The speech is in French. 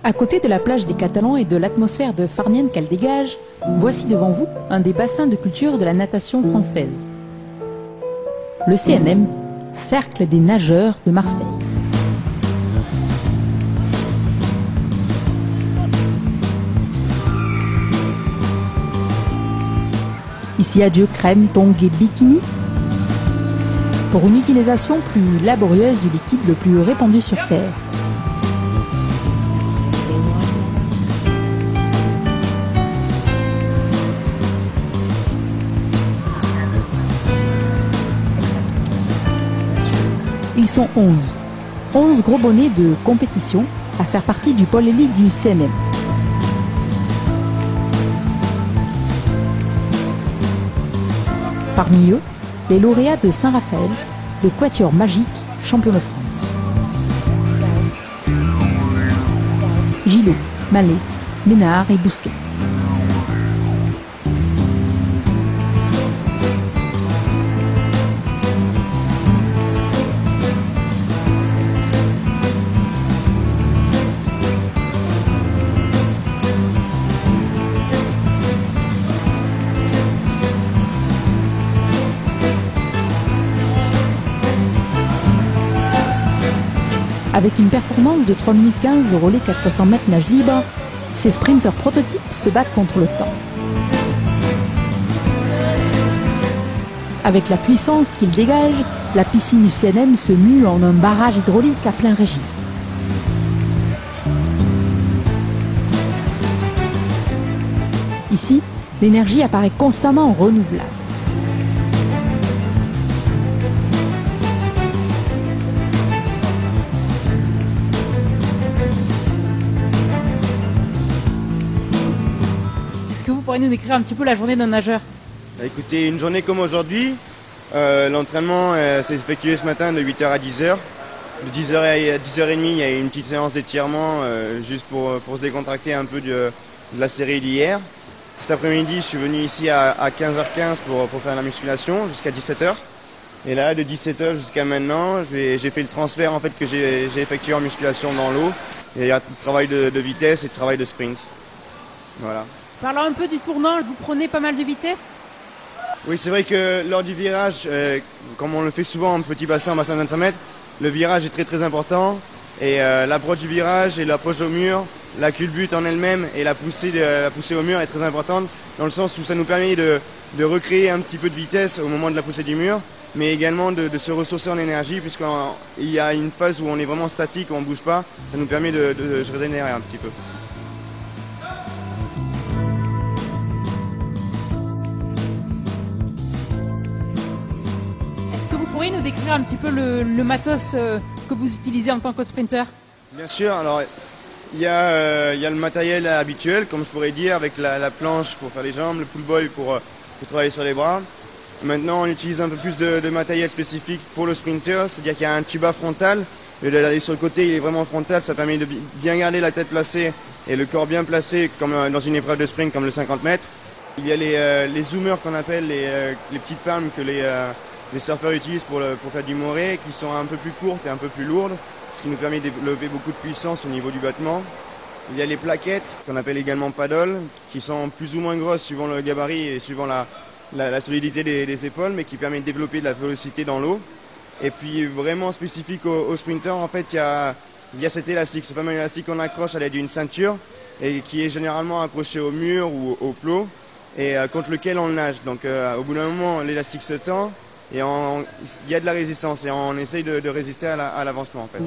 À côté de la plage des Catalans et de l'atmosphère de farnienne qu'elle dégage, voici devant vous un des bassins de culture de la natation française. Le CNM, Cercle des nageurs de Marseille. Ici adieu crème, tongs et bikini. Pour une utilisation plus laborieuse du liquide le plus répandu sur Terre. Ils sont 11. 11 gros bonnets de compétition à faire partie du pôle élite du CNM. Parmi eux, les lauréats de Saint-Raphaël, le Quatuor Magique, champion de France. Gillot, Mallet, Ménard et Bousquet. Avec une performance de 3 minutes 15 au relais 400 mètres nage libre, ces sprinteurs prototypes se battent contre le temps. Avec la puissance qu'ils dégagent, la piscine du CNM se mue en un barrage hydraulique à plein régime. Ici, l'énergie apparaît constamment renouvelable. Est-ce que vous pourriez nous décrire un petit peu la journée d'un nageur? Écoutez, une journée comme aujourd'hui, l'entraînement s'est effectué ce matin de 8h à 10h. De 10h à 10h30, il y a eu une petite séance d'étirement juste pour se décontracter un peu de la série d'hier. Cet après-midi, je suis venu ici à 15h15 pour faire la musculation jusqu'à 17h. Et là, de 17h jusqu'à maintenant, j'ai fait le transfert en fait que j'ai effectué en musculation dans l'eau. Et il y a travail de vitesse et travail de sprint. Voilà. Parlons un peu du tournant, vous prenez pas mal de vitesse? Oui, c'est vrai que lors du virage, comme on le fait souvent en petit bassin, en bassin de 25 mètres, le virage est très très important. Et l'approche du virage et l'approche au mur, la culbute en elle-même et la poussée au mur est très importante, dans le sens où ça nous permet de recréer un petit peu de vitesse au moment de la poussée du mur, mais également de se ressourcer en énergie, puisqu'il y a une phase où on est vraiment statique, où on ne bouge pas, ça nous permet de se régénérer un petit peu. Vous pourriez nous décrire un petit peu le matos que vous utilisez en tant que sprinter? Bien sûr, alors il y a le matériel habituel, comme je pourrais dire, avec la planche pour faire les jambes, le pull boy pour travailler sur les bras. Maintenant, on utilise un peu plus de matériel spécifique pour le sprinter, c'est-à-dire qu'il y a un tuba frontal, et d'aller sur le côté, il est vraiment frontal, ça permet de bien garder la tête placée et le corps bien placé, comme dans une épreuve de sprint comme le 50 mètres. Il y a les zoomers qu'on appelle les petites palmes que les surfeurs utilisent pour faire du moré, qui sont un peu plus courtes et un peu plus lourdes, ce qui nous permet de développer beaucoup de puissance au niveau du battement. Il y a les plaquettes, qu'on appelle également paddle, qui sont plus ou moins grosses suivant le gabarit et suivant la solidité des épaules, mais qui permettent de développer de la vélocité dans l'eau. Et puis vraiment spécifique aux sprinters, en fait, il y a cet élastique, ce fameux élastique qu'on accroche à l'aide d'une ceinture, et qui est généralement accroché au mur ou au plot, et contre lequel on nage. Donc au bout d'un moment, l'élastique se tend, et il y a de la résistance et on essaye de résister à l'avancement en fait.